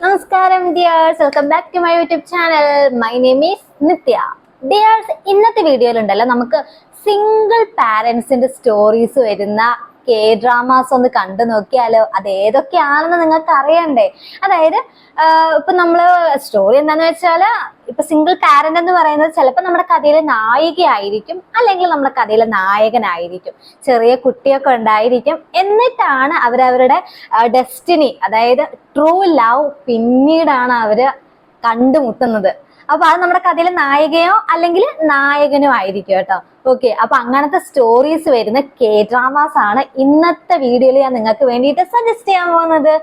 നമസ്കാരം dears, welcome back to my YouTube channel. My name is Nithya. Dears, ഇന്നത്തെ വീഡിയോയിലുണ്ടല്ലോ നമുക്ക് സിംഗിൾ പാരന്റ്സിന്റെ സ്റ്റോറീസ് വരുന്ന ഡ്രാമാസ് ഒന്ന് കണ്ടു നോക്കിയാലോ. അത് ഏതൊക്കെയാണെന്ന് നിങ്ങൾക്ക് അറിയണ്ടേ? അതായത് ഇപ്പൊ നമ്മള് സ്റ്റോറി എന്താന്ന് വെച്ചാല്, ഇപ്പൊ സിംഗിൾ പാരന്റ് എന്ന് പറയുന്നത് ചിലപ്പോൾ നമ്മുടെ കഥയിലെ നായികയായിരിക്കും, അല്ലെങ്കിൽ നമ്മുടെ കഥയിലെ നായകനായിരിക്കും. ചെറിയ കുട്ടിയൊക്കെ ഉണ്ടായിരിക്കും. എന്നിട്ടാണ് അവരവരുടെ ഡെസ്റ്റിനി, അതായത് ട്രൂ ലവ് പിന്നീടാണ് അവര് കണ്ടുമുട്ടുന്നത്. അപ്പൊ അത് നമ്മുടെ കഥയിലെ നായികയോ അല്ലെങ്കിൽ നായകനോ ആയിരിക്കും കേട്ടോ. ഓക്കെ, അപ്പൊ അങ്ങനത്തെ സ്റ്റോറീസ് വരുന്ന ഡ്രാമാസ് ആണ് ഇന്നത്തെ വീഡിയോയിൽ ഞാൻ നിങ്ങൾക്ക് വേണ്ടിയിട്ട് സജസ്റ്റ് ചെയ്യാൻ പോകുന്നത്.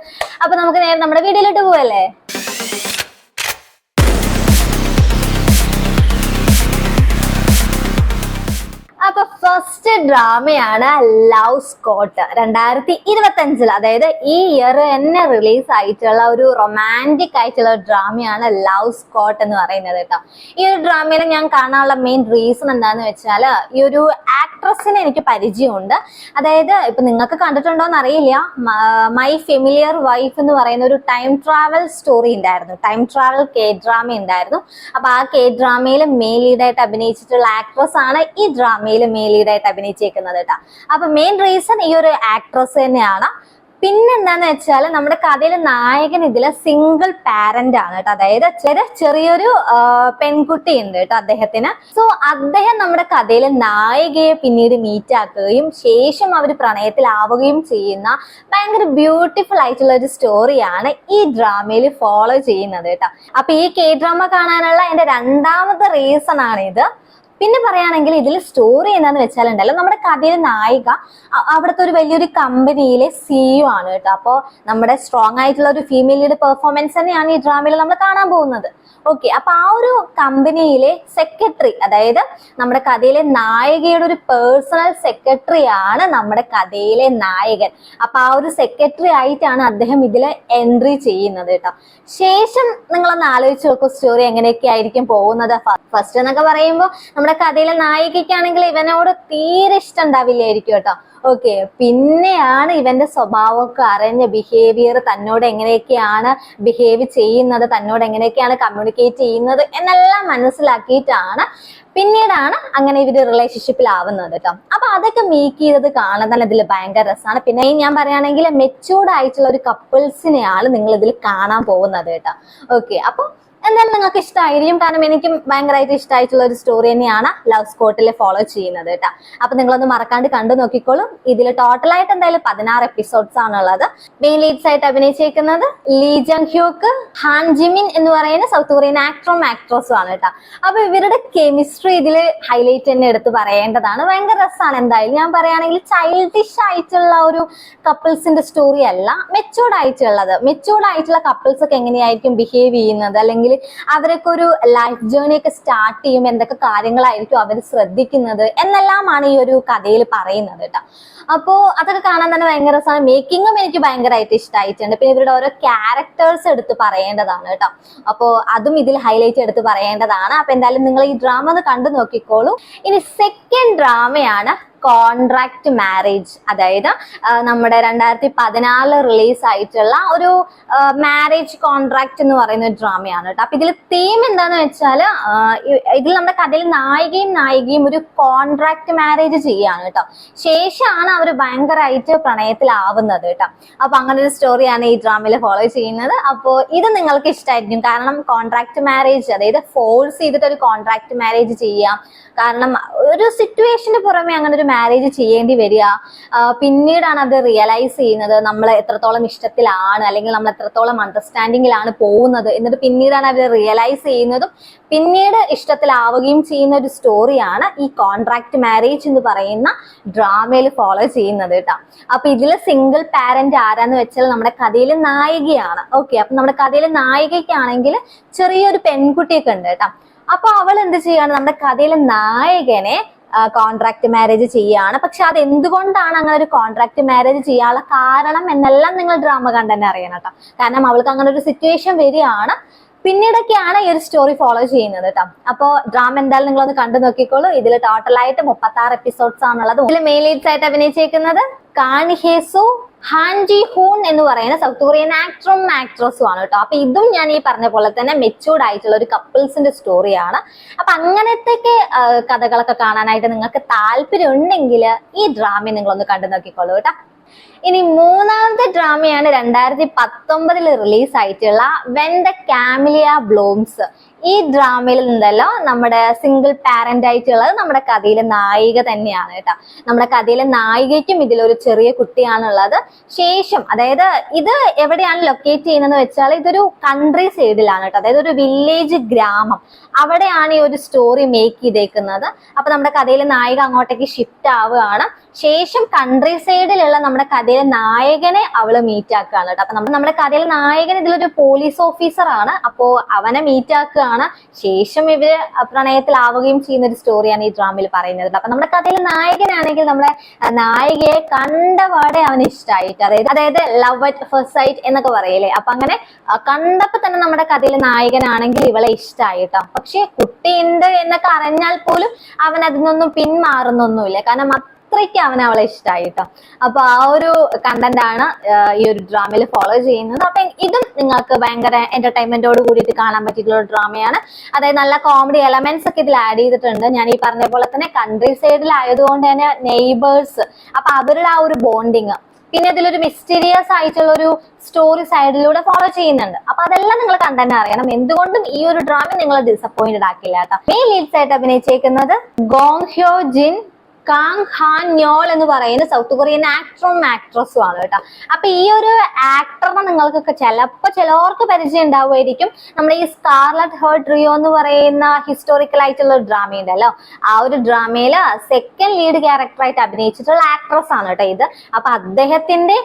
അപ്പൊ നമുക്ക് നേരെ നമ്മുടെ വീഡിയോയിലോട്ട് പോവല്ലേ. അപ്പൊ ഫസ്റ്റ് ഡ്രാമയാണ് ലവ് സ്കോട്ട്. 2025, അതായത് ഈ ഇയർ തന്നെ റിലീസ് ആയിട്ടുള്ള ഒരു റൊമാൻറ്റിക് ആയിട്ടുള്ള ഡ്രാമയാണ് ലവ് സ്കോട്ട് എന്ന് പറയുന്നത് കേട്ടോ. ഈ ഒരു ഡ്രാമയിൽ ഞാൻ കാണാനുള്ള മെയിൻ റീസൺ എന്താന്ന് വെച്ചാൽ, ഈ ഒരു ആക്ട്രസിനെ എനിക്ക് പരിചയമുണ്ട്. അതായത് ഇപ്പൊ നിങ്ങൾക്ക് കണ്ടിട്ടുണ്ടോന്ന് അറിയില്ല, മൈ ഫെമിലിയർ വൈഫ് എന്ന് പറയുന്ന ഒരു ടൈം ട്രാവൽ സ്റ്റോറി ഉണ്ടായിരുന്നു, ടൈം ട്രാവൽ ഡ്രാമ ഉണ്ടായിരുന്നു. അപ്പൊ ആ ഡ്രാമയിൽ മെയിൻ ലീഡായിട്ട് അഭിനയിച്ചിട്ടുള്ള ആക്ട്രസ് ആണ് ഈ ഡ്രാമയിൽ മെയിൻ ലീഡായിട്ട് അഭിനയിച്ചേക്കുന്നത് കേട്ടോ. അപ്പൊ മെയിൻ റീസൺ ഈ ഒരു ആക്ട്രസ് തന്നെയാണ്. പിന്നെന്താന്ന് വെച്ചാൽ, നമ്മുടെ കഥയിലെ നായകൻ ഇതിലെ സിംഗിൾ പാരന്റ് ആണ് കേട്ടോ. അതായത് ചെറിയൊരു പെൺകുട്ടി ഉണ്ട് കേട്ടോ അദ്ദേഹത്തിന്. സോ അദ്ദേഹം നമ്മുടെ കഥയിലെ നായികയെ പിന്നീട് മീറ്റ് ആക്കുകയും ശേഷം അവർ പ്രണയത്തിലാവുകയും ചെയ്യുന്ന ഭയങ്കര ബ്യൂട്ടിഫുൾ ആയിട്ടുള്ള ഒരു സ്റ്റോറിയാണ് ഈ ഡ്രാമയിൽ ഫോളോ ചെയ്യുന്നത് കേട്ടോ. അപ്പൊ ഈ ഡ്രാമ കാണാനുള്ള എന്റെ രണ്ടാമത്തെ റീസൺ ആണ് ഇത്. പിന്നെ പറയുകയാണെങ്കിൽ ഇതിൽ സ്റ്റോറി എന്താന്ന് വെച്ചാലുണ്ടല്ലോ, നമ്മുടെ കഥയിലെ നായിക അവിടുത്തെ ഒരു വലിയൊരു കമ്പനിയിലെ CEO ആണ് കേട്ടോ. അപ്പോൾ നമ്മുടെ സ്ട്രോങ് ആയിട്ടുള്ള ഒരു ഫീമെയിൽ ലീഡ് പെർഫോമൻസ് തന്നെയാണ് ഈ ഡ്രാമയിൽ നമ്മൾ കാണാൻ പോകുന്നത്. ഓക്കെ, അപ്പൊ ആ ഒരു കമ്പനിയിലെ സെക്രട്ടറി, അതായത് നമ്മുടെ കഥയിലെ നായികയുടെ ഒരു പേഴ്സണൽ സെക്രട്ടറി ആണ് നമ്മുടെ കഥയിലെ നായകൻ. അപ്പൊ ആ ഒരു സെക്രട്ടറി ആയിട്ടാണ് അദ്ദേഹം ഇതിലെ എൻട്രി ചെയ്യുന്നത് കേട്ടോ. ശേഷം നിങ്ങളൊന്ന് ആലോചിച്ച് നോക്കൂ, സ്റ്റോറി എങ്ങനെയൊക്കെ ആയിരിക്കും പോകുന്നത്. ഫസ്റ്റ് എന്നൊക്കെ പറയുമ്പോൾ നമ്മുടെ കഥയിലെ നായികയ്ക്കാണെങ്കിൽ ഇവനോട് തീരെ ഇഷ്ടം ഉണ്ടാവില്ലായിരിക്കും കേട്ടോ. ഓക്കെ, പിന്നെയാണ് ഇവന്റെ സ്വഭാവമൊക്കെ അറിഞ്ഞ ബിഹേവിയർ, തന്നോട് എങ്ങനെയൊക്കെയാണ് ബിഹേവ് ചെയ്യുന്നത്, തന്നോട് എങ്ങനെയൊക്കെയാണ് കമ്മ്യൂണിക്കേറ്റ് ചെയ്യുന്നത് എന്നെല്ലാം മനസ്സിലാക്കിയിട്ടാണ് പിന്നീടാണ് അങ്ങനെ ഇവര് റിലേഷൻഷിപ്പിൽ ആവുന്നത് കേട്ടോ. അപ്പൊ അതൊക്കെ മേക്ക് ചെയ്തത് കാണാൻ തന്നെ ഇതിൽ ഭയങ്കര രസമാണ്. പിന്നെ ഞാൻ പറയുകയാണെങ്കിൽ മെച്ചൂർഡ് ആയിട്ടുള്ള ഒരു കപ്പിൾസിനെയാണ് നിങ്ങൾ ഇതിൽ കാണാൻ പോകുന്നത് കേട്ടോ. ഓക്കെ, അപ്പൊ എന്തായാലും നിങ്ങൾക്ക് ഇഷ്ടമായിരിക്കും, കാരണം എനിക്കും ഭയങ്കരമായിട്ട് ഇഷ്ടമായിട്ടുള്ള ഒരു സ്റ്റോറി തന്നെയാണ് ലവ് സ്കോട്ടിൽ ഫോളോ ചെയ്യുന്നത് കേട്ടോ. അപ്പൊ നിങ്ങളൊന്ന് മറക്കാണ്ട് കണ്ടു നോക്കിക്കോളും. ഇതിൽ ടോട്ടലായിട്ട് എന്തായാലും 16 എപ്പിസോഡ്സ് ആണുള്ളത്. മെയിൻ ലീഡ്സ് ആയിട്ട് അഭിനയിച്ചേക്കുന്നത് ലീ ജങ് ഹ്യൂക്ക്, ഹാൻ ജിമിൻ എന്ന് പറയുന്ന സൗത്ത് കൊറിയൻ ആക്ടറും ആക്ട്രസും ആണ് കേട്ടോ. അപ്പൊ ഇവരുടെ കെമിസ്ട്രി ഇതിൽ ഹൈലൈറ്റ് തന്നെ എടുത്ത് പറയേണ്ടതാണ്. ഭയങ്കര രസമാണ്. എന്തായാലും ഞാൻ പറയുകയാണെങ്കിൽ ചൈൽഡിഷ് ആയിട്ടുള്ള ഒരു കപ്പിൾസിന്റെ സ്റ്റോറി അല്ല, മെച്ചൂർഡ് ആയിട്ടുള്ള കപ്പിൾസ് ഒക്കെ എങ്ങനെയായിരിക്കും ബിഹേവ് ചെയ്യുന്നത്, അല്ലെങ്കിൽ അവരൊക്കെ ഒരു ലൈഫ് ജേർണി ഒക്കെ സ്റ്റാർട്ട് ചെയ്യുമ്പോൾ എന്തൊക്കെ കാര്യങ്ങളായിരിക്കും അവർ ശ്രദ്ധിക്കുന്നത് എന്നെല്ലാമാണ് ഈ ഒരു കഥയിൽ പറയുന്നത് കേട്ടോ. അപ്പോ അതൊക്കെ കാണാൻ തന്നെ ഭയങ്കര രസമാണ്. മേക്കിങ്ങും എനിക്ക് ഭയങ്കരമായിട്ട് ഇഷ്ടമായിട്ടുണ്ട്. പിന്നെ ഇവരുടെ ഓരോ ക്യാരക്ടേഴ്സ് എടുത്ത് പറയേണ്ടതാണ് കേട്ടോ. അപ്പോ അതും ഇതിൽ ഹൈലൈറ്റ് എടുത്ത് പറയേണ്ടതാണ്. അപ്പൊ എന്തായാലും നിങ്ങൾ ഈ ഡ്രാമ ഒന്ന് കണ്ടു നോക്കിക്കോളൂ. ഇനി സെക്കൻഡ് ഡ്രാമയാണ് കോൺട്രാക്ട് മാരേജ്. അതായത് നമ്മുടെ 2014 റിലീസ് ആയിട്ടുള്ള ഒരു മാരേജ് കോൺട്രാക്ട് എന്ന് പറയുന്ന ഒരു ഡ്രാമയാണ് കേട്ടോ. അപ്പൊ ഇതിൽ തീം എന്താന്ന് വെച്ചാൽ, ഇതിൽ നമ്മുടെ കഥയിൽ നായികയും ഒരു കോൺട്രാക്ട് മാരേജ് ചെയ്യാണ് കേട്ടോ. ശേഷമാണ് അവർ ഭയങ്കരമായിട്ട് പ്രണയത്തിലാവുന്നത് കേട്ടോ. അപ്പൊ അങ്ങനെ ഒരു സ്റ്റോറിയാണ് ഈ ഡ്രാമയിൽ ഫോളോ ചെയ്യുന്നത്. അപ്പോൾ ഇത് നിങ്ങൾക്ക് ഇഷ്ടമായിരിക്കും, കാരണം കോൺട്രാക്ട് മാരേജ്, അതായത് ഫോഴ്സ് ചെയ്തിട്ട് ഒരു കോൺട്രാക്ട് മാരേജ് ചെയ്യാം. കാരണം ഒരു സിറ്റുവേഷന് പുറമെ അങ്ങനെ ഒരു മാരേജ് ചെയ്യേണ്ടി വരിക. പിന്നീടാണ് അത് റിയലൈസ് ചെയ്യുന്നത് നമ്മൾ എത്രത്തോളം ഇഷ്ടത്തിലാണ്, അല്ലെങ്കിൽ നമ്മൾ എത്രത്തോളം അണ്ടർസ്റ്റാൻഡിങ്ങിലാണ് പോകുന്നത്. എന്നിട്ട് പിന്നീടാണ് അവർ റിയലൈസ് ചെയ്യുന്നതും പിന്നീട് ഇഷ്ടത്തിലാവുകയും ചെയ്യുന്ന ഒരു സ്റ്റോറിയാണ് ഈ കോൺട്രാക്ട് മാരേജ് എന്ന് പറയുന്ന ഡ്രാമയിൽ ഫോളോ ചെയ്യുന്നത് കേട്ടോ. അപ്പൊ ഇതിൽ സിംഗിൾ പാരന്റ് ആരാന്ന് വെച്ചാൽ നമ്മുടെ കഥയിലെ നായികയാണ്. ഓക്കെ, അപ്പൊ നമ്മുടെ കഥയിലെ നായികയ്ക്കാണെങ്കിൽ ചെറിയൊരു പെൺകുട്ടിയൊക്കെ ഉണ്ട് കേട്ടോ. അപ്പൊ അവൾ എന്ത് ചെയ്യാണ്, നമ്മുടെ കഥയിലെ നായകനെ കോൺട്രാക്ട് മാരേജ് ചെയ്യാണ്. പക്ഷെ അത് എന്തുകൊണ്ടാണ് അങ്ങനെ ഒരു കോൺട്രാക്ട് മാരേജ് ചെയ്യാനുള്ള കാരണം എന്നെല്ലാം നിങ്ങൾ ഡ്രാമ കണ്ടന്നെ അറിയണം കേട്ടോ. കാരണം അവൾക്ക് അങ്ങനെ ഒരു സിറ്റുവേഷൻ വരികയാണ്. പിന്നീടൊക്കെയാണ് ഈ ഒരു സ്റ്റോറി ഫോളോ ചെയ്യുന്നത് കേട്ടോ. അപ്പോ ഡ്രാമ എന്തായാലും നിങ്ങളൊന്ന് കണ്ടു നോക്കിക്കോളൂ. ഇതിൽ ടോട്ടലായിട്ട് 36 എപ്പിസോഡ്സ് ആണുള്ളത്. ഇതിൽ മെയിൻ ലീഡ്സ് ആയിട്ട് അഭിനയിച്ചേക്കുന്നത് കാൻഹേസോ ഹാൻ ജി ഹൂൺ എന്ന് പറയുന്ന സൗത്ത് കൊറിയൻ ആക്ടറും ആക്ട്രസും ആണ് കേട്ടോ. അപ്പൊ ഇതും ഞാൻ ഈ പറഞ്ഞ പോലെ തന്നെ മെച്ചൂർഡ് ആയിട്ടുള്ള ഒരു കപ്പിൾസിന്റെ സ്റ്റോറിയാണ്. അപ്പൊ അങ്ങനത്തെ കഥകളൊക്കെ കാണാനായിട്ട് നിങ്ങൾക്ക് താല്പര്യം ഉണ്ടെങ്കിൽ ഈ ഡ്രാമ നിങ്ങളൊന്ന് കണ്ടു നോക്കിക്കോളൂ കേട്ടോ. ഇനി മൂന്നാമത്തെ ഡ്രാമയാണ് 2019 റിലീസ് ആയിട്ടുള്ള വെൻ ദ കാമിലിയ ബ്ലൂംസ്. ഈ ഡ്രാമയിൽ നിന്നല്ലോ നമ്മുടെ സിംഗിൾ പാരന്റ് ആയിട്ടുള്ളത് നമ്മുടെ കഥയിലെ നായിക തന്നെയാണ് കേട്ടോ. നമ്മുടെ കഥയിലെ നായികയ്ക്കും ഇതിലൊരു ചെറിയ കുട്ടിയാണുള്ളത്. ശേഷം അതായത് ഇത് എവിടെയാണ് ലൊക്കേറ്റ് ചെയ്യുന്നത് വെച്ചാൽ ഇതൊരു കൺട്രി സൈഡിലാണ് കേട്ടോ. അതായത് ഒരു വില്ലേജ് ഗ്രാമം, അവിടെയാണ് ഈ ഒരു സ്റ്റോറി മേക്ക് ചെയ്തേക്കുന്നത്. അപ്പൊ നമ്മുടെ കഥയിലെ നായിക അങ്ങോട്ടേക്ക് ഷിഫ്റ്റ് ആവുകയാണ്. ശേഷം കൺട്രി സൈഡിലുള്ള നമ്മുടെ കഥയിലെ നായകനെ അവള് മീറ്റ് ആക്കുകയാണ് കേട്ടോ. അപ്പൊ നമ്മുടെ കഥയിലെ നായകൻ ഇതിലൊരു പോലീസ് ഓഫീസർ ആണ്. അപ്പോ അവനെ മീറ്റ് ആക്കുകയാണ്. ശേഷം ഇവര് പ്രണയത്തിലാവുകയും ചെയ്യുന്ന ഒരു സ്റ്റോറിയാണ് ഈ ഡ്രാമയിൽ പറയുന്നത്. അപ്പൊ നമ്മുടെ കഥയിലെ നായകനാണെങ്കിൽ നമ്മുടെ നായികയെ കണ്ടപാടെ അവന് ഇഷ്ടമായിട്ട്, അതായത് ലവ് അറ്റ് ഫസ്റ്റ് സൈറ്റ് എന്നൊക്കെ പറയില്ലേ. അപ്പൊ അങ്ങനെ കണ്ടപ്പോ തന്നെ നമ്മുടെ കഥയിലെ നായകനാണെങ്കിൽ ഇവളെ ഇഷ്ടമായിട്ടോ. പക്ഷെ കുട്ടിയുണ്ട് എന്നൊക്കെ അറിഞ്ഞാൽ പോലും അവൻ അതിനൊന്നും പിന്മാറുന്നൊന്നുമില്ല. കാരണം അത്രയ്ക്ക് അവൻ അവളെ ഇഷ്ടമായിട്ടോ. അപ്പൊ ആ ഒരു കണ്ടന്റ് ആണ് ഈ ഒരു ഡ്രാമയിൽ ഫോളോ ചെയ്യുന്നത്. അപ്പൊ ഇതും നിങ്ങൾക്ക് ഭയങ്കര എന്റർടൈൻമെന്റോട് കൂടിയിട്ട് കാണാൻ പറ്റിയിട്ടുള്ള ഒരു ഡ്രാമയാണ്. അതായത് നല്ല കോമഡി എലമെന്റ്സ് ഒക്കെ ഇതിൽ ആഡ് ചെയ്തിട്ടുണ്ട്. ഞാൻ ഈ പറഞ്ഞ പോലെ തന്നെ കൺട്രി സൈഡിലായതുകൊണ്ട് തന്നെ നെയ്ബേഴ്സ്, അപ്പൊ അവരുടെ ആ ഒരു ബോണ്ടിങ്, പിന്നെ ഇതിലൊരു മിസ്റ്റീരിയസ് ആയിട്ടുള്ള ഒരു സ്റ്റോറി സൈഡിലൂടെ ഫോളോ ചെയ്യുന്നുണ്ട്. അപ്പൊ അതെല്ലാം നിങ്ങൾ കണ്ടന്റ് അറിയണം. എന്തുകൊണ്ടും ഈ ഒരു ഡ്രാമ നിങ്ങൾ ഡിസപ്പോയിന്റഡ് ആക്കില്ല കേട്ടോ. മെയിൻ ലീഡ്സ് ആയിട്ട് അഭിനയിച്ചേക്കുന്നത് ഗോങ് ഹ്യോ ജിൻ, കാങ് ഹാൻ ന്യോൾ എന്ന് പറയുന്ന സൗത്ത് കൊറിയൻ ആക്ടറും ആക്ട്രസും ആണ് കേട്ടോ. അപ്പൊ ഈ ഒരു ആക്ടറിനെ നിങ്ങൾക്കൊക്കെ ചിലവർക്ക് പരിചയം ഉണ്ടാവുമായിരിക്കും. നമ്മുടെ ഈ സ്കാർലറ്റ് ഹേർട്ട് റിയോ എന്ന് പറയുന്ന ഹിസ്റ്റോറിക്കൽ ആയിട്ടുള്ള ഒരു ഡ്രാമ ഉണ്ടല്ലോ, ആ ഒരു ഡ്രാമയില് സെക്കൻഡ് ലീഡ് ക്യാരക്ടറായിട്ട് അഭിനയിച്ചിട്ടുള്ള ആക്ട്രസ് ആണ് കേട്ടോ ഇത്. അപ്പൊ അദ്ദേഹത്തിന്റെ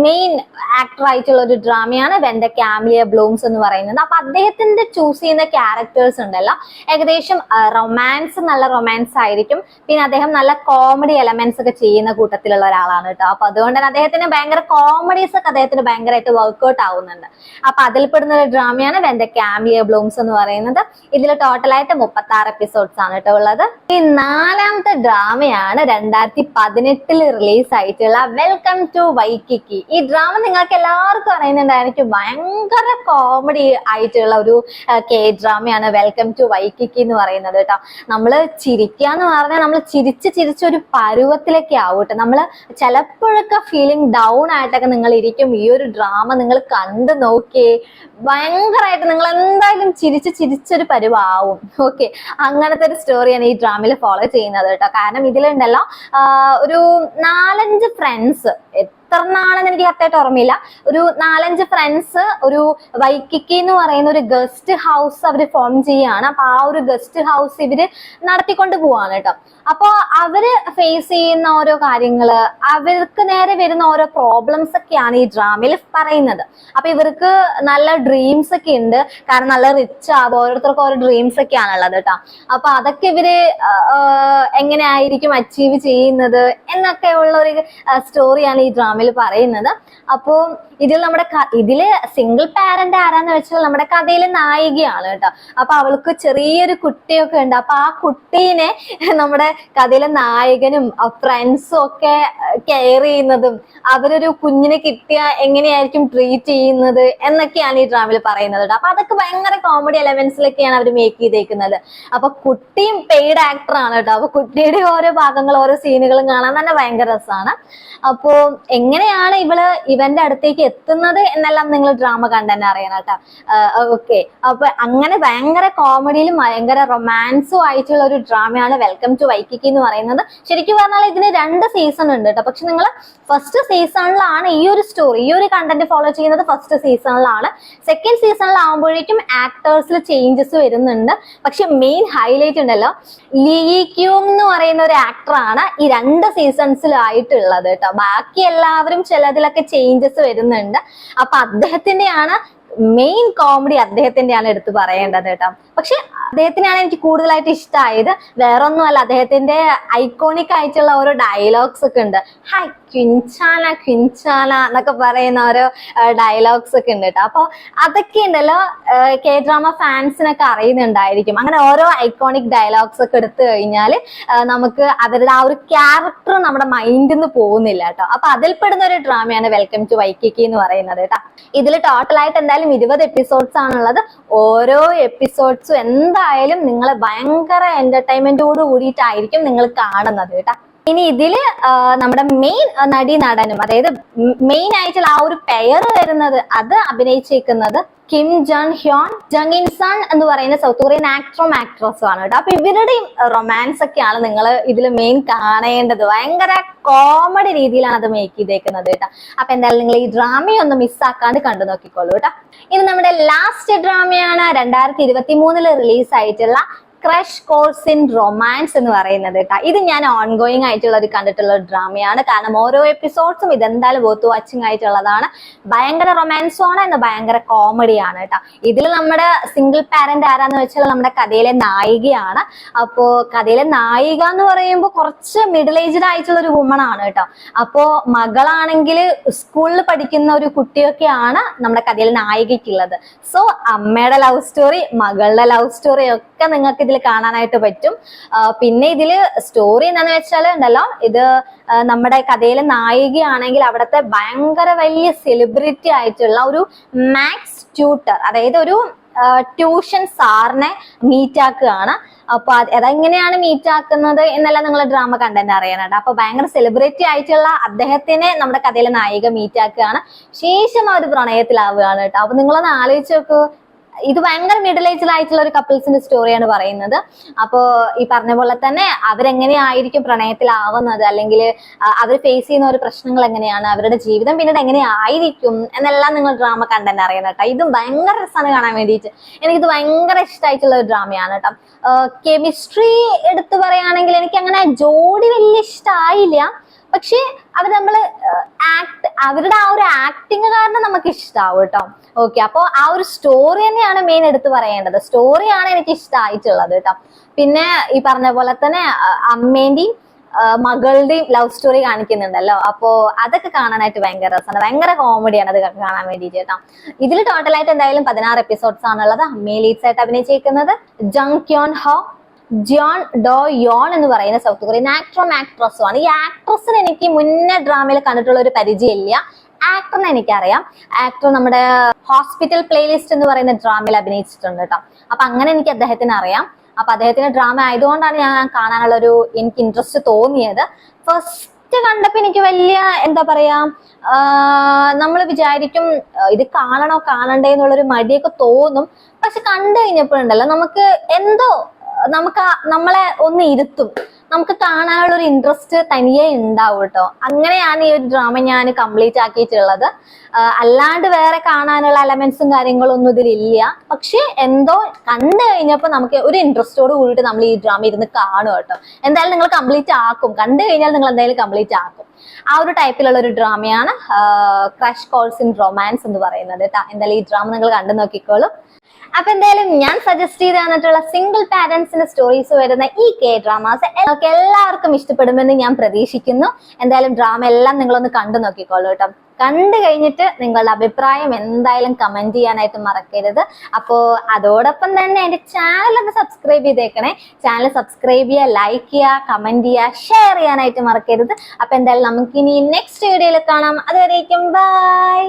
മെയിൻ ആക്ടർ ആയിട്ടുള്ള ഒരു ഡ്രാമയാണ് വെൻ ദ കാമിലിയ ബ്ലൂംസ് എന്ന് പറയുന്നത്. അപ്പൊ അദ്ദേഹത്തിന്റെ ചൂസ് ചെയ്യുന്ന ക്യാരക്ടേഴ്സ് ഉണ്ടല്ലോ ഏകദേശം റൊമാൻസ്, നല്ല റൊമാൻസ് ആയിരിക്കും. പിന്നെ അദ്ദേഹം നല്ല കോമഡി എലമെന്റ്സ് ഒക്കെ ചെയ്യുന്ന കൂട്ടത്തിലുള്ള ഒരാളാണ് കേട്ടോ. അപ്പൊ അതുകൊണ്ട് തന്നെ അദ്ദേഹത്തിന് ഭയങ്കര കോമഡീസ് ഒക്കെ അദ്ദേഹത്തിന് ഭയങ്കരമായിട്ട് വർക്ക്ഔട്ട് ആവുന്നുണ്ട്. അപ്പൊ അതിൽപ്പെടുന്ന ഒരു ഡ്രാമയാണ് വെൻ ദ കാമിലിയ ബ്ലൂംസ് എന്ന് പറയുന്നത്. ഇതിൽ ടോട്ടലായിട്ട് 36 എപ്പിസോഡ്സ് ആണ് കേട്ടോ ഉള്ളത്. ഈ നാലാമത്തെ ഡ്രാമയാണ് 2018 റിലീസ് ആയിട്ടുള്ള വെൽക്കം ടു വൈക്കിക്കി. ഈ ഡ്രാമ നിങ്ങൾക്ക് എല്ലാവർക്കും അറിയുന്നുണ്ടായിരിക്കും. ഭയങ്കര കോമഡി ആയിട്ടുള്ള ഒരു കെ ഡ്രാമയാണ് വെൽക്കം ടു വൈക്കിക്കി എന്ന് പറയുന്നത് കേട്ടോ. നമ്മള് ചിരിക്കാന്ന് പറഞ്ഞാൽ നമ്മൾ ചിരിച്ചൊരു പരുവത്തിലേക്ക് ആവട്ടെ. നമ്മള് ചിലപ്പോഴൊക്കെ ഫീലിംഗ് ഡൗൺ ആയിട്ടൊക്കെ നിങ്ങൾ ഇരിക്കും. ഈ ഒരു ഡ്രാമ നിങ്ങൾ കണ്ടു നോക്കിയേ, ഭയങ്കരമായിട്ട് നിങ്ങൾ എന്തായാലും ചിരിച്ചൊരു പരുവാവും. ഓക്കെ, അങ്ങനത്തെ ഒരു സ്റ്റോറിയാണ് ഈ ഡ്രാമയിൽ ഫോളോ ചെയ്യുന്നത് കേട്ടോ. കാരണം ഇതിലുണ്ടല്ലോ ഒരു 4-5 ഫ്രണ്ട്സ്, എത്ര നാളെന്ന് എനിക്ക് കറക്റ്റായിട്ട് ഓർമ്മയില്ല, ഒരു 4-5 ഫ്രണ്ട്സ് ഒരു വൈക്കിക്കി എന്ന് പറയുന്ന ഒരു ഗസ്റ്റ് ഹൗസ് അവര് ഫോം ചെയ്യാണ്. അപ്പൊ ആ ഒരു ഗസ്റ്റ് ഹൗസ് ഇവര് നടത്തിക്കൊണ്ട് പോവാണ് കേട്ടോ. അപ്പൊ അവര് ഫേസ് ചെയ്യുന്ന ഓരോ കാര്യങ്ങള്, അവർക്ക് നേരെ വരുന്ന ഓരോ പ്രോബ്ലംസ് ഒക്കെയാണ് ഈ ഡ്രാമയിൽ പറയുന്നത്. അപ്പൊ ഇവർക്ക് നല്ല ഡ്രീംസ് ഒക്കെ ഉണ്ട്. കാരണം നല്ല റിച്ച് ആവും, ഓരോരുത്തർക്കും ഓരോ ഡ്രീംസ് ഒക്കെയാണ് ഉള്ളത് കേട്ടോ. അപ്പൊ അതൊക്കെ ഇവര് എങ്ങനെയായിരിക്കും അച്ചീവ് ചെയ്യുന്നത് എന്നൊക്കെ ഉള്ള ഒരു സ്റ്റോറിയാണ് ഈ ഡ്രാമയിൽ പറയുന്നത്. അപ്പോ ഇതില് സിംഗിൾ പാരന്റ് ആരാന്ന് വെച്ചാൽ നമ്മുടെ കഥയിലെ നായികയാണ് കേട്ടോ. അപ്പൊ അവൾക്ക് ചെറിയൊരു കുട്ടിയൊക്കെ ഉണ്ട്. അപ്പൊ ആ കുട്ടീനെ നമ്മുടെ കഥയിലെ നായകനും ഫ്രണ്ട്സും ഒക്കെ കെയർ ചെയ്യുന്നതും, അവരൊരു കുഞ്ഞിനെ കിട്ടിയ എങ്ങനെയായിരിക്കും ട്രീറ്റ് ചെയ്യുന്നത് എന്നൊക്കെയാണ് ഈ ഡ്രാമയിൽ പറയുന്നത് കേട്ടോ. അപ്പൊ അതൊക്കെ ഭയങ്കര കോമഡി എലമെന്റ്സിലൊക്കെയാണ് അവർ മേക്ക് ചെയ്തേക്കുന്നത്. അപ്പൊ കുട്ടിയും പെയ്ഡ് ആക്ടർ ആണ് കേട്ടോ. അപ്പൊ കുട്ടിയുടെ ഓരോ ഭാഗങ്ങളും ഓരോ സീനുകളും കാണാൻ തന്നെ ഭയങ്കര രസമാണ്. അപ്പോ എങ്ങനെയാണ് ഇവന്റെ അടുത്തേക്ക് എത്തുന്നത് എന്നെല്ലാം നിങ്ങൾ ഡ്രാമ കണ്ടെന്നെ അറിയണം കേട്ടോ. ഓക്കെ, അപ്പൊ അങ്ങനെ ഭയങ്കര കോമഡിയിലും ഭയങ്കര റൊമാൻസും ആയിട്ടുള്ള ഒരു ഡ്രാമയാണ് വെൽക്കം ടു വൈക്കിക്കി എന്ന് പറയുന്നത്. ശരിക്കും പറഞ്ഞാൽ ഇതിന് 2 സീസൺ ഉണ്ട് കേട്ടോ. പക്ഷെ നിങ്ങൾ ഫസ്റ്റ് സീസണിലാണ് ഈ ഒരു സ്റ്റോറി, ഈ ഒരു കണ്ടന്റ് ഫോളോ ചെയ്യുന്നത് ഫസ്റ്റ് സീസണിലാണ്. സെക്കൻഡ് സീസണിലാവുമ്പോഴേക്കും ആക്ടേഴ്സിൽ ചേഞ്ചസ് വരുന്നുണ്ട്. പക്ഷെ മെയിൻ ഹൈലൈറ്റ് ഉണ്ടല്ലോ, ലീ ക്യൂം എന്ന് പറയുന്ന ഒരു ആക്ടറാണ് ഈ 2 സീസൺസിലായിട്ടുള്ളത് കേട്ടോ. ബാക്കി എല്ലാവരും ചിലതിലൊക്കെ ചേഞ്ചസ് വരുന്നുണ്ട്. അപ്പൊ അദ്ദേഹത്തിന്റെയാണ് മെയിൻ കോമഡി, അദ്ദേഹത്തിന്റെയാണ് എടുത്ത് പറയേണ്ടത് കേട്ടോ. പക്ഷെ അദ്ദേഹത്തിനാണ് എനിക്ക് കൂടുതലായിട്ട് ഇഷ്ടമായത്. വേറൊന്നുമല്ല, അദ്ദേഹത്തിന്റെ ഐക്കോണിക് ആയിട്ടുള്ള ഓരോ ഡയലോഗ്സ് ഒക്കെ ഉണ്ട്. ഹായ് ക്വിൻചാന ക്വിൻചാന എന്നൊക്കെ പറയുന്ന ഓരോ ഡയലോഗ്സ് ഒക്കെ ഉണ്ട് കേട്ടോ. അപ്പൊ അതൊക്കെ ഉണ്ടല്ലോ കെ ഡ്രാമ ഫാൻസിനൊക്കെ അറിയുന്നുണ്ടായിരിക്കും. അങ്ങനെ ഓരോ ഐക്കോണിക് ഡയലോഗ്സ് ഒക്കെ എടുത്തു കഴിഞ്ഞാൽ നമുക്ക് അവരുടെ ആ ഒരു ക്യാരക്ടർ നമ്മുടെ മൈൻഡിൽ നിന്ന് പോകുന്നില്ല കേട്ടോ. അപ്പൊ അതിൽപ്പെടുന്ന ഒരു ഡ്രാമയാണ് വെൽക്കം ടു വൈക്കിക്കി എന്ന് പറയുന്നത് കേട്ടോ. ഇതിൽ ടോട്ടലായിട്ട് എന്തായാലും 20 എപ്പിസോഡ്സ് ആണുള്ളത്. ഓരോ എപ്പിസോഡ്സും എന്തായാലും നിങ്ങൾ ഭയങ്കര എന്റർടൈൻമെന്റോട് കൂടിയിട്ടായിരിക്കും നിങ്ങൾ കാണുന്നത് കേട്ടോ. ഇനി ഇതില് നമ്മുടെ മെയിൻ നടി നടനും, അതായത് മെയിൻ ആയിട്ടുള്ള ആ ഒരു പെയർ വരുന്നത്, അത് അഭിനയിച്ചിരിക്കുന്നത് കിം ജൺ ഹ്യോൺ, ജങ് ഇൻ സൺ എന്ന് പറയുന്ന സൗത്ത് കൊറിയൻ ആക്ടറും ആക്ട്രസും ആണ് കേട്ടോ. അപ്പൊ ഇവരുടെയും റൊമാൻസ് ഒക്കെയാണ് നിങ്ങൾ ഇതിൽ മെയിൻ കാണേണ്ടത്. ഭയങ്കര കോമഡി രീതിയിലാണ് അത് മേക്ക് ചെയ്തേക്കുന്നത് കേട്ടോ. അപ്പൊ എന്തായാലും നിങ്ങൾ ഈ ഡ്രാമയൊന്നും മിസ്സാക്കാണ്ട് കണ്ടു നോക്കിക്കോളൂ കേട്ടോ. ഇനി നമ്മുടെ ലാസ്റ്റ് ഡ്രാമയാണ് 2023 റിലീസ് ആയിട്ടുള്ള ക്രഷ് കോഴ്സ് ഇൻ റൊമാൻസ് എന്ന് പറയുന്നത് കേട്ടോ. ഇത് ഞാൻ ഓൺഗോയിങ് ആയിട്ടുള്ള ഒരു കണ്ടിട്ടുള്ള ഒരു ഡ്രാമയാണ്. കാരണം ഓരോ എപ്പിസോഡ്സും ഇതെന്തായാലും വർത്ത് വാച്ചിങ് ആയിട്ടുള്ളതാണ്. ഭയങ്കര റൊമാൻസും ആണ്, എന്ന് ഭയങ്കര കോമഡിയാണ് കേട്ടോ. ഇതിൽ നമ്മുടെ സിംഗിൾ പാരന്റ് ആരാന്ന് വെച്ചാൽ നമ്മുടെ കഥയിലെ നായികയാണ്. അപ്പോ കഥയിലെ നായിക എന്ന് പറയുമ്പോൾ കുറച്ച് മിഡിൽ ഏജ്ഡ് ആയിട്ടുള്ള ഒരു വുമൺ ആണ് കേട്ടോ. അപ്പോ മകളാണെങ്കിൽ സ്കൂളിൽ പഠിക്കുന്ന ഒരു കുട്ടിയൊക്കെയാണ് നമ്മുടെ കഥയിലെ നായികയ്ക്കുള്ളത്. സോ അമ്മയുടെ ലവ് സ്റ്റോറി, മകളുടെ ലവ് സ്റ്റോറി ഒക്കെ നിങ്ങൾക്ക് ഇതിൽ കാണാനായിട്ട് പറ്റും. പിന്നെ ഇതില് സ്റ്റോറി എന്താന്ന് വെച്ചാൽ ഉണ്ടല്ലോ, ഇത് നമ്മുടെ കഥയിലെ നായികയാണെങ്കിൽ അവിടുത്തെ ഭയങ്കര വലിയ സെലിബ്രിറ്റി ആയിട്ടുള്ള ഒരു മാത്സ് ട്യൂട്ടർ, അതായത് ഒരു ട്യൂഷൻ സാറിനെ മീറ്റ് ആക്കുകയാണ്. അപ്പൊ അതെങ്ങനെയാണ് മീറ്റ് ആക്കുന്നത് എന്നെല്ലാം നിങ്ങൾ ഡ്രാമ കണ്ടന്റ് അറിയാനായിട്ട്. അപ്പൊ ഭയങ്കര സെലിബ്രിറ്റി ആയിട്ടുള്ള അദ്ദേഹത്തിനെ നമ്മുടെ കഥയിലെ നായിക മീറ്റ് ആക്കുകയാണ്. ശേഷം അവർ പ്രണയത്തിലാവുകയാണ് കേട്ടോ. അപ്പൊ നിങ്ങളൊന്ന് ആലോചിച്ച് നോക്കൂ, ഇത് ഭയങ്കര മിഡിൽ ഏജിൽ ആയിട്ടുള്ള ഒരു കപ്പിൾസിന്റെ സ്റ്റോറിയാണ് പറയുന്നത്. അപ്പോ ഈ പറഞ്ഞ പോലെ തന്നെ അവരെങ്ങനെയായിരിക്കും പ്രണയത്തിലാവുന്നത്, അല്ലെങ്കിൽ അവർ ഫേസ് ചെയ്യുന്ന ഒരു പ്രശ്നങ്ങൾ എങ്ങനെയാണ്, അവരുടെ ജീവിതം പിന്നീട് എങ്ങനെയായിരിക്കും എന്നെല്ലാം നിങ്ങൾ ഡ്രാമ കണ്ടന്റ് അറിയണം കേട്ടോ. ഇതും ഭയങ്കര രസമാണ് കാണാൻ വേണ്ടിയിട്ട്. എനിക്കിത് ഭയങ്കര ഇഷ്ടമായിട്ടുള്ള ഒരു ഡ്രാമയാണ് കേട്ടോ. കെമിസ്ട്രി എടുത്തു പറയുകയാണെങ്കിൽ എനിക്ക് അങ്ങനെ ജോഡി വലിയ ഇഷ്ടമായില്ല. പക്ഷെ അവരുടെ ആ ഒരു ആക്ടിങ് കാരണം നമുക്ക് ഇഷ്ടാവും കേട്ടോ. ഓക്കെ, അപ്പൊ ആ ഒരു സ്റ്റോറി തന്നെയാണ് മെയിൻ എടുത്ത് പറയേണ്ടത്. സ്റ്റോറിയാണ് എനിക്ക് ഇഷ്ടമായിട്ടുള്ളത് കേട്ടോ. പിന്നെ ഈ പറഞ്ഞ പോലെ തന്നെ അമ്മേന്റെയും മകളുടെയും ലവ് സ്റ്റോറി കാണിക്കുന്നുണ്ടല്ലോ. അപ്പോ അതൊക്കെ കാണാനായിട്ട് ഭയങ്കര രസമാണ്, ഭയങ്കര കോമഡിയാണ് അത് കാണാൻ വേണ്ടിയിട്ട് കേട്ടോ. ഇതിൽ ടോട്ടലായിട്ട് എന്തായാലും 16 എപ്പിസോഡ്സ് ആണുള്ളത്. അമ്മയെ ലീഡ്സ് ആയിട്ട് അഭിനയിച്ചിരിക്കുന്നത് ജങ് ക്യോൺ ഹോ, ജിയോൺ ഡോ യോൺ എന്ന് പറയുന്ന സൗത്ത് കൊറിയൻ ആക്ടറും ആക്ട്രസും ആണ്. ഈ ആക്ട്രസിന് എനിക്ക് മുന്നേ ഡ്രാമയിൽ കണ്ടിട്ടുള്ള ഒരു പരിചയമില്ല. ആക്ടറിനെ എനിക്കറിയാം. ആക്ടർ നമ്മുടെ ഹോസ്പിറ്റൽ പ്ലേലിസ്റ്റ് എന്ന് പറയുന്ന ഡ്രാമയിൽ അഭിനയിച്ചിട്ടുണ്ട് കേട്ടോ. അപ്പൊ അങ്ങനെ എനിക്ക് അദ്ദേഹത്തിന് അറിയാം. അപ്പൊ അദ്ദേഹത്തിന്റെ ഡ്രാമ ആയതുകൊണ്ടാണ് ഞാൻ കാണാനുള്ള എനിക്ക് ഇൻട്രസ്റ്റ് തോന്നിയത്. ഫസ്റ്റ് കണ്ടപ്പോ എനിക്ക് വലിയ എന്താ പറയാ, നമ്മൾ വിചാരിക്കും ഇത് കാണണോ കാണണ്ടേ എന്നുള്ളൊരു മടിയൊക്കെ തോന്നും. പക്ഷെ കണ്ടു കഴിഞ്ഞപ്പോഴുണ്ടല്ലോ നമുക്ക് എന്തോ നമ്മളെ ഒന്ന് ഇരുത്തും, നമുക്ക് കാണാനുള്ള ഒരു ഇൻട്രസ്റ്റ് തനിയെ ഉണ്ടാവും കേട്ടോ. അങ്ങനെയാണ് ഈ ഒരു ഡ്രാമ ഞാൻ കംപ്ലീറ്റ് ആക്കിയിട്ടുള്ളത്. അല്ലാണ്ട് വേറെ കാണാനുള്ള എലമെന്റ്സും കാര്യങ്ങളൊന്നും ഇതിലില്ല. പക്ഷെ എന്തോ കണ്ടു കഴിഞ്ഞപ്പോൾ നമുക്ക് ഒരു ഇൻട്രസ്റ്റോട് കൂടിയിട്ട് നമ്മൾ ഈ ഡ്രാമ ഇരുന്ന് കാണും കേട്ടോ. എന്തായാലും നിങ്ങൾ കംപ്ലീറ്റ് ആക്കും, കണ്ടു കഴിഞ്ഞാൽ നിങ്ങൾ എന്തായാലും കംപ്ലീറ്റ് ആക്കും. ആ ഒരു ടൈപ്പിലുള്ള ഒരു ഡ്രാമയാണ് ക്രഷ് കോഴ്സ് ഇൻ റൊമാൻസ് എന്ന് പറയുന്നത് കേട്ടോ. എന്തായാലും ഈ ഡ്രാമ നിങ്ങൾ കണ്ടു നോക്കിക്കോളൂ. അപ്പൊ എന്തായാലും ഞാൻ സജസ്റ്റ് ചെയ്ത് തന്നിട്ടുള്ള സിംഗിൾ പാരന്റ്സിന്റെ സ്റ്റോറീസ് വരുന്ന ഈ കെ ഡ്രാമാസ് എല്ലാവർക്കും ഇഷ്ടപ്പെടുമെന്ന് ഞാൻ പ്രതീക്ഷിക്കുന്നു. എന്തായാലും ഡ്രാമ എല്ലാം നിങ്ങളൊന്ന് കണ്ടു നോക്കിക്കോളൂ കേട്ടോ. കണ്ടു കഴിഞ്ഞിട്ട് നിങ്ങളുടെ അഭിപ്രായം എന്തായാലും കമന്റ് ചെയ്യാനായിട്ട് മറക്കരുത്. അപ്പോ അതോടൊപ്പം തന്നെ എന്റെ ചാനൽ ഒന്ന് സബ്സ്ക്രൈബ് ചെയ്തേക്കണേ. ചാനൽ സബ്സ്ക്രൈബ് ചെയ്യുക, ലൈക്ക് ചെയ്യുക, കമന്റ് ചെയ്യുക, ഷെയർ ചെയ്യാനായിട്ട് മറക്കരുത്. അപ്പൊ എന്തായാലും നമുക്കിനി നെക്സ്റ്റ് വീഡിയോയിൽ കാണാം. അതുവരേക്കും ബൈ.